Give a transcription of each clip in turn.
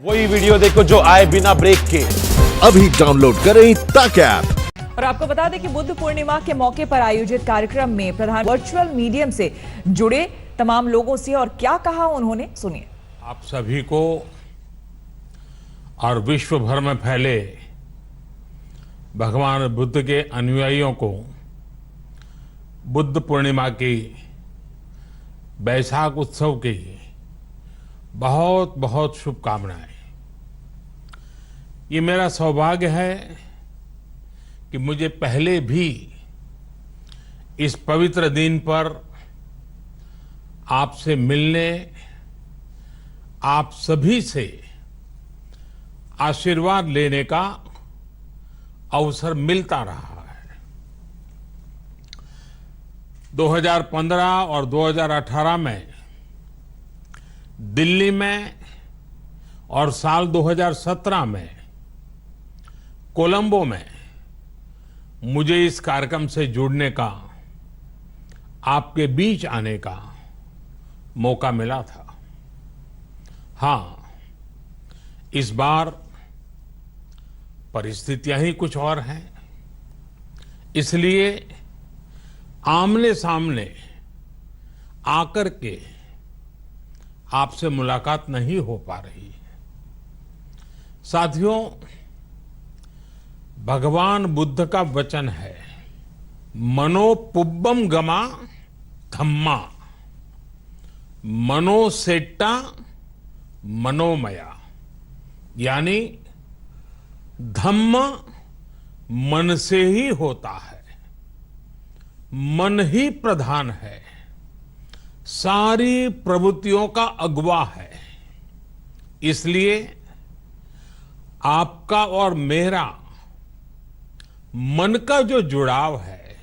वही वीडियो देखो जो आए बिना ब्रेक के। अभी डाउनलोड करें तक ऐप। और आपको बता दें कि बुद्ध पूर्णिमा के मौके पर आयोजित कार्यक्रम में प्रधान वर्चुअल मीडियम से जुड़े तमाम लोगों से और क्या कहा उन्होंने, सुनिए। आप सभी को और विश्व भर में फैले भगवान बुद्ध के अनुयायियों को बुद्ध पूर्णिमा की बैसाख उत्सव की बहुत बहुत शुभकामनाएं। ये मेरा सौभाग्य है कि मुझे पहले भी इस पवित्र दिन पर आपसे मिलने, आप सभी से आशीर्वाद लेने का अवसर मिलता रहा है। 2015 और 2018 में दिल्ली में और साल 2017 में कोलंबो में मुझे इस कार्यक्रम से जुड़ने का, आपके बीच आने का मौका मिला था। हाँ, इस बार परिस्थितियां ही कुछ और हैं, इसलिए आमने सामने आकर के आपसे मुलाकात नहीं हो पा रही है। साथियों, भगवान बुद्ध का वचन है, मनो पुब्बम गमा धम्मा, मनोसेट्टा मनोमया। यानी धम्म मन से ही होता है, मन ही प्रधान है, सारी प्रवृत्तियों का अगुवा है। इसलिए आपका और मेरा मन का जो जुड़ाव है,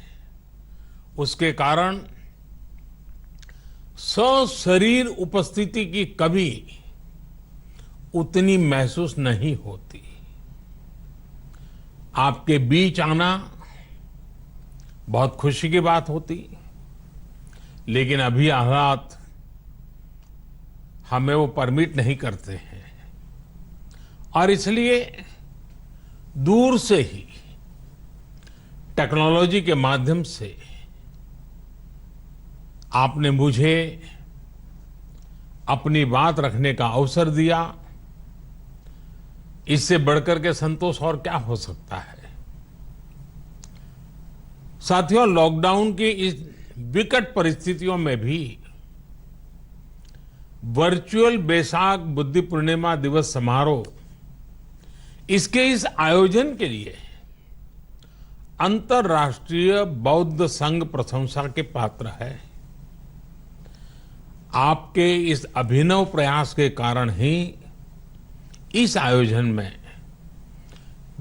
उसके कारण सशरीर उपस्थिति की कभी उतनी महसूस नहीं होती। आपके बीच आना बहुत खुशी की बात होती, लेकिन अभी हालात हमें वो परमिट नहीं करते हैं और इसलिए दूर से ही टेक्नोलॉजी के माध्यम से आपने मुझे अपनी बात रखने का अवसर दिया। इससे बढ़कर के संतोष और क्या हो सकता है। साथियों, लॉकडाउन की इस विकट परिस्थितियों में भी वर्चुअल बैसाख बुद्ध पूर्णिमा दिवस समारोह, इसके इस आयोजन के लिए अंतर्राष्ट्रीय बौद्ध संघ प्रशंसा के पात्र है। आपके इस अभिनव प्रयास के कारण ही इस आयोजन में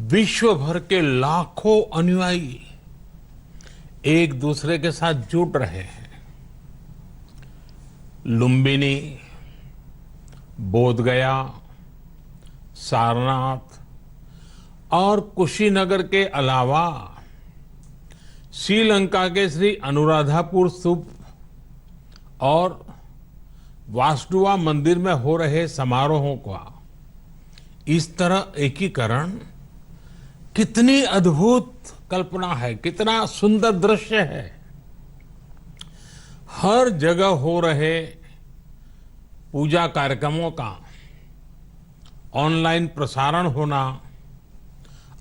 विश्व भर के लाखों अनुयायी एक दूसरे के साथ जुड़ रहे हैं। लुम्बिनी, बोधगया, सारनाथ और कुशीनगर के अलावा श्रीलंका के श्री अनुराधापुर स्तूप और वासुदेवा मंदिर में हो रहे समारोहों का इस तरह एकीकरण कितनी अद्भुत कल्पना है, कितना सुंदर दृश्य है। हर जगह हो रहे पूजा कार्यक्रमों का ऑनलाइन प्रसारण होना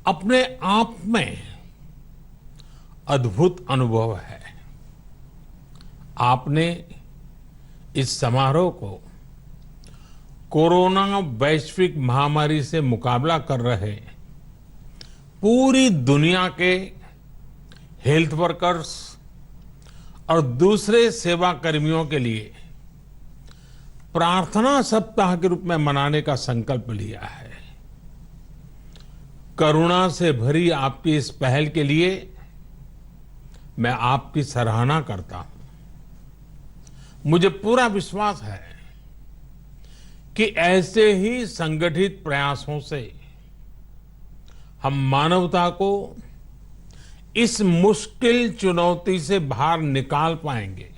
अपने आप में अद्भुत अनुभव है। आपने इस समारोह को कोरोना वैश्विक महामारी से मुकाबला कर रहे पूरी दुनिया के हेल्थ वर्कर्स और दूसरे सेवा कर्मियों के लिए प्रार्थना सप्ताह के रूप में मनाने का संकल्प लिया है। करुणा से भरी आपकी इस पहल के लिए मैं आपकी सराहना करता हूं। मुझे पूरा विश्वास है कि ऐसे ही संगठित प्रयासों से हम मानवता को इस मुश्किल चुनौती से बाहर निकाल पाएंगे,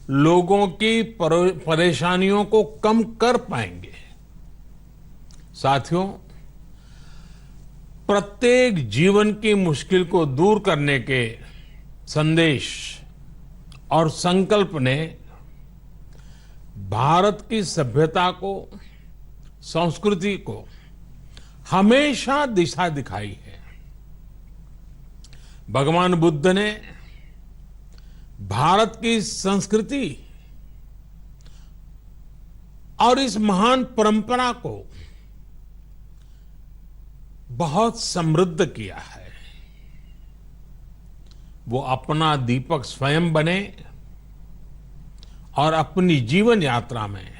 लोगों की परेशानियों को कम कर पाएंगे साथियों, प्रत्येक जीवन की मुश्किल को दूर करने के संदेश और संकल्प ने भारत की सभ्यता को, संस्कृति को हमेशा दिशा दिखाई है। भगवान बुद्ध ने भारत की संस्कृति और इस महान परंपरा को बहुत समृद्ध किया है। वो अपना दीपक स्वयं बने और अपनी जीवन यात्रा में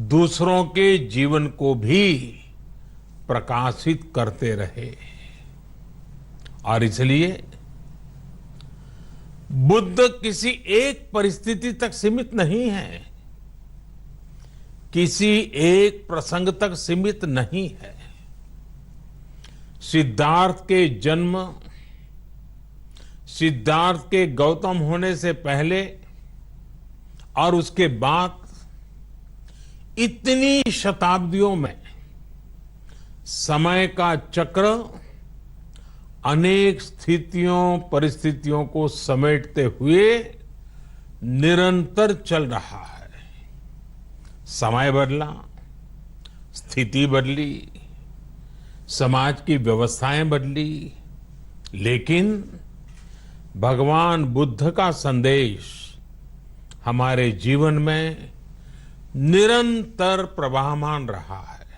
दूसरों के जीवन को भी प्रकाशित करते रहे। और इसलिए बुद्ध किसी एक परिस्थिति तक सीमित नहीं है, किसी एक प्रसंग तक सीमित नहीं है। सिद्धार्थ के जन्म, सिद्धार्थ के गौतम होने से पहले और उसके बाद इतनी शताब्दियों में समय का चक्र अनेक स्थितियों, परिस्थितियों को समेटते हुए निरंतर चल रहा है। समय बदला, स्थिति बदली, समाज की व्यवस्थाएं बदली, लेकिन भगवान बुद्ध का संदेश हमारे जीवन में निरंतर प्रवाहमान रहा है।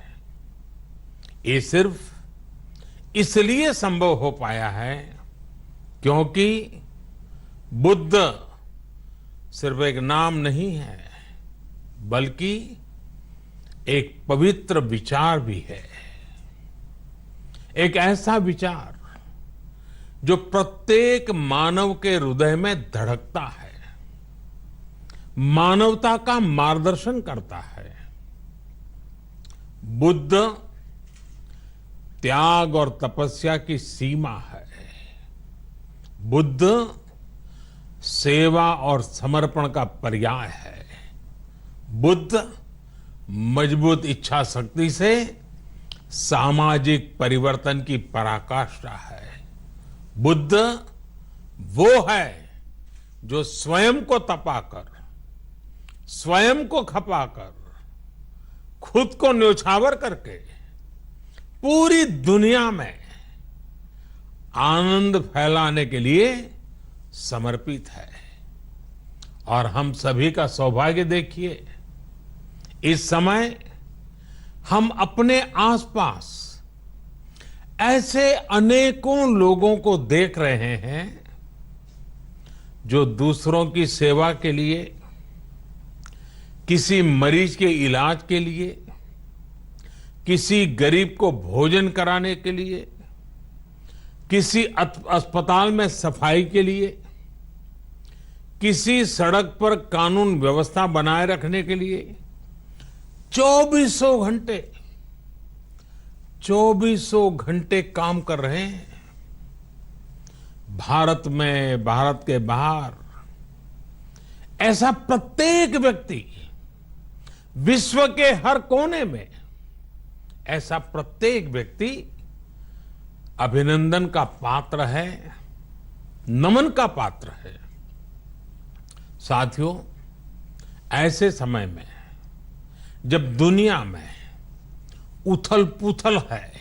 ये सिर्फ इसलिए संभव हो पाया है क्योंकि बुद्ध सिर्फ एक नाम नहीं है, बल्कि एक पवित्र विचार भी है। एक ऐसा विचार जो प्रत्येक मानव के हृदय में धड़कता है, मानवता का मार्गदर्शन करता है। बुद्ध त्याग और तपस्या की सीमा है। बुद्ध सेवा और समर्पण का पर्याय है। बुद्ध मजबूत इच्छा शक्ति से सामाजिक परिवर्तन की पराकाष्ठा है। बुद्ध वो है जो स्वयं को तपाकर, स्वयं को खपाकर, खुद को न्योछावर करके पूरी दुनिया में आनंद फैलाने के लिए समर्पित है। और हम सभी का सौभाग्य देखिए, इस समय हम अपने आसपास ऐसे अनेकों लोगों को देख रहे हैं जो दूसरों की सेवा के लिए, किसी मरीज के इलाज के लिए, किसी गरीब को भोजन कराने के लिए, किसी अस्पताल में सफाई के लिए, किसी सड़क पर कानून व्यवस्था बनाए रखने के लिए चौबीसों घंटे काम कर रहे हैं। भारत में, भारत के बाहर ऐसा प्रत्येक व्यक्ति, विश्व के हर कोने में ऐसा प्रत्येक व्यक्ति अभिनंदन का पात्र है, नमन का पात्र है। साथियों, ऐसे समय में जब दुनिया में उथल पुथल है,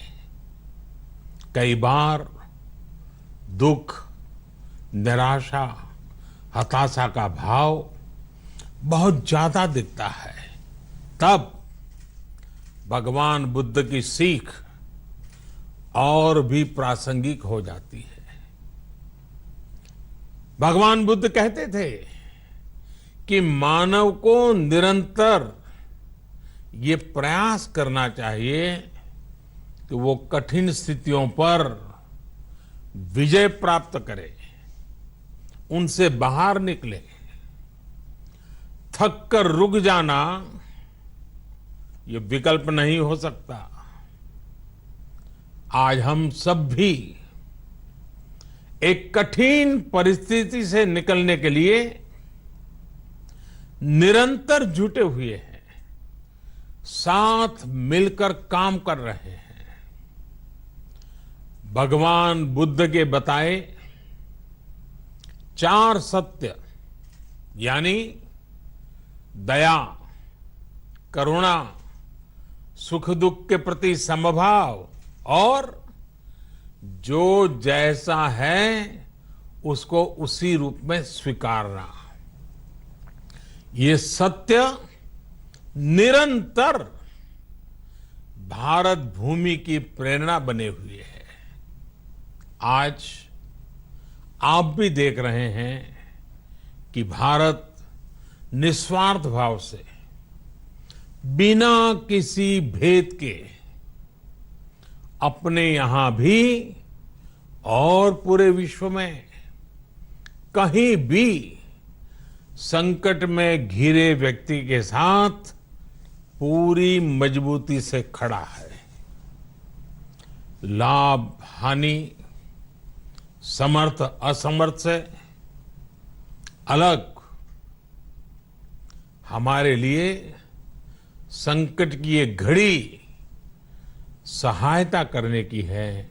कई बार दुख, निराशा, हताशा का भाव बहुत ज्यादा दिखता है, तब भगवान बुद्ध की सीख और भी प्रासंगिक हो जाती है। भगवान बुद्ध कहते थे कि मानव को निरंतर ये प्रयास करना चाहिए कि वो कठिन स्थितियों पर विजय प्राप्त करे, उनसे बाहर निकले। थक कर रुक जाना ये विकल्प नहीं हो सकता। आज हम सब भी एक कठिन परिस्थिति से निकलने के लिए निरंतर जुटे हुए हैं। साथ मिलकर काम कर रहे हैं। भगवान बुद्ध के बताए 4 सत्य यानी दया, करुणा, सुख दुख के प्रति समभाव और जो जैसा है उसको उसी रूप में स्वीकारना, ये सत्य निरंतर भारत भूमि की प्रेरणा बने हुए है। आज आप भी देख रहे हैं कि भारत निस्वार्थ भाव से बिना किसी भेद के अपने यहां भी और पूरे विश्व में कहीं भी संकट में घिरे व्यक्ति के साथ पूरी मजबूती से खड़ा है। लाभ हानि, समर्थ असमर्थ से अलग हमारे लिए संकट की ये घड़ी सहायता करने की है।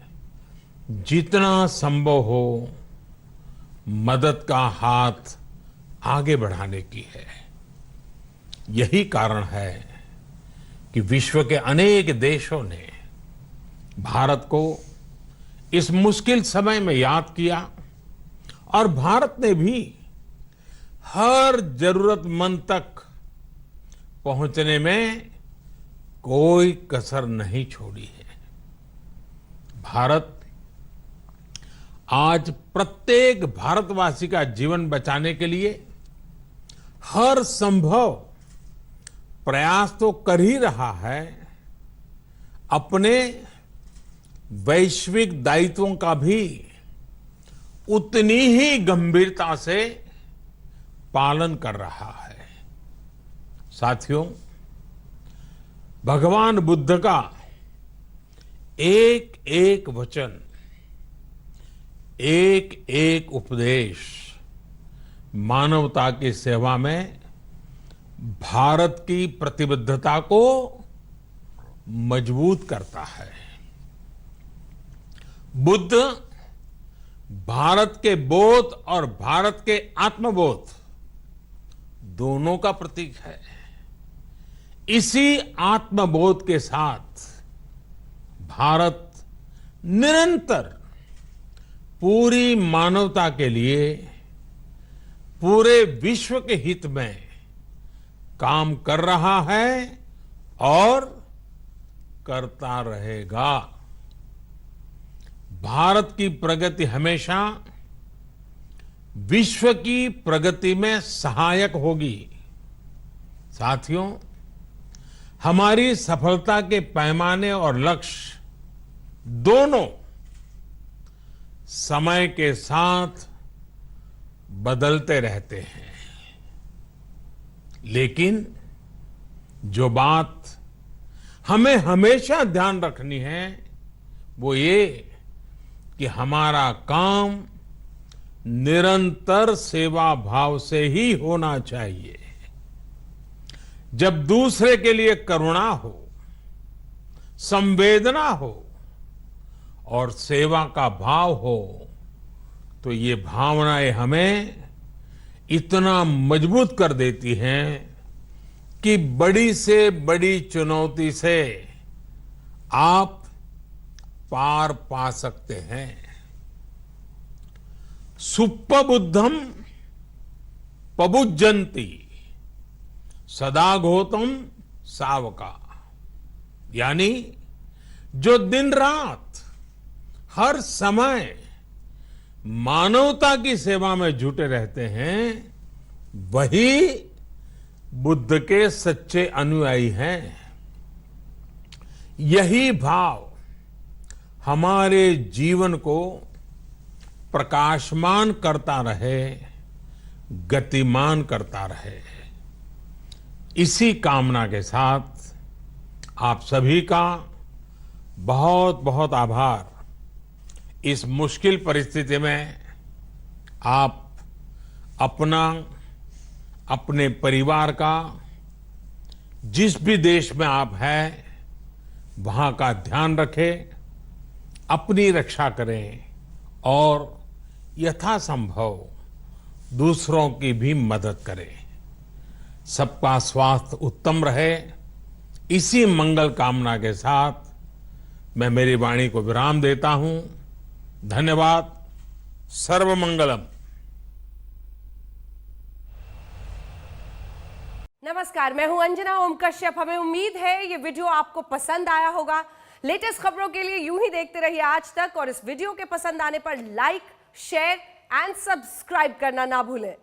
जितना संभव हो मदद का हाथ आगे बढ़ाने की है। यही कारण है कि विश्व के अनेक देशों ने भारत को इस मुश्किल समय में याद किया और भारत ने भी हर जरूरतमंद तक पहुंचने में कोई कसर नहीं छोड़ी है। भारत आज प्रत्येक भारतवासी का जीवन बचाने के लिए हर संभव प्रयास तो कर ही रहा है, अपने वैश्विक दायित्वों का भी उतनी ही गंभीरता से पालन कर रहा है। साथियों, भगवान बुद्ध का एक एक वचन, एक एक उपदेश मानवता की सेवा में भारत की प्रतिबद्धता को मजबूत करता है। बुद्ध भारत के बोध और भारत के आत्मबोध दोनों का प्रतीक है। इसी आत्मबोध के साथ भारत निरंतर पूरी मानवता के लिए, पूरे विश्व के हित में काम कर रहा है और करता रहेगा। भारत की प्रगति हमेशा विश्व की प्रगति में सहायक होगी। साथियों, हमारी सफलता के पैमाने और लक्ष्य दोनों समय के साथ बदलते रहते हैं, लेकिन जो बात हमें हमेशा ध्यान रखनी है वो ये कि हमारा काम निरंतर सेवा भाव से ही होना चाहिए। जब दूसरे के लिए करुणा हो, संवेदना हो और सेवा का भाव हो, तो ये भावनाएं हमें इतना मजबूत कर देती हैं कि बड़ी से बड़ी चुनौती से आप पार पा सकते हैं। सुप्पबुद्धम पबुज्जन्ति सदा घोतम सावका, यानी जो दिन रात हर समय मानवता की सेवा में जुटे रहते हैं वही बुद्ध के सच्चे अनुयायी हैं। यही भाव हमारे जीवन को प्रकाशमान करता रहे, गतिमान करता रहे। इसी कामना के साथ आप सभी का बहुत बहुत आभार। इस मुश्किल परिस्थिति में आप अपना, अपने परिवार का जिस भी देश में आप हैं वहां का ध्यान रखें, अपनी रक्षा करें और यथासंभव दूसरों की भी मदद करें। सबका स्वास्थ्य उत्तम रहे, इसी मंगल कामना के साथ मैं मेरी वाणी को विराम देता हूं। धन्यवाद। सर्वमंगलम। नमस्कार, मैं हूं अंजना ओम कश्यप। हमें उम्मीद है ये वीडियो आपको पसंद आया होगा। लेटेस्ट खबरों के लिए यूं ही देखते रहिए आज तक और इस वीडियो के पसंद आने पर लाइक, शेयर एंड सब्सक्राइब करना ना भूलें।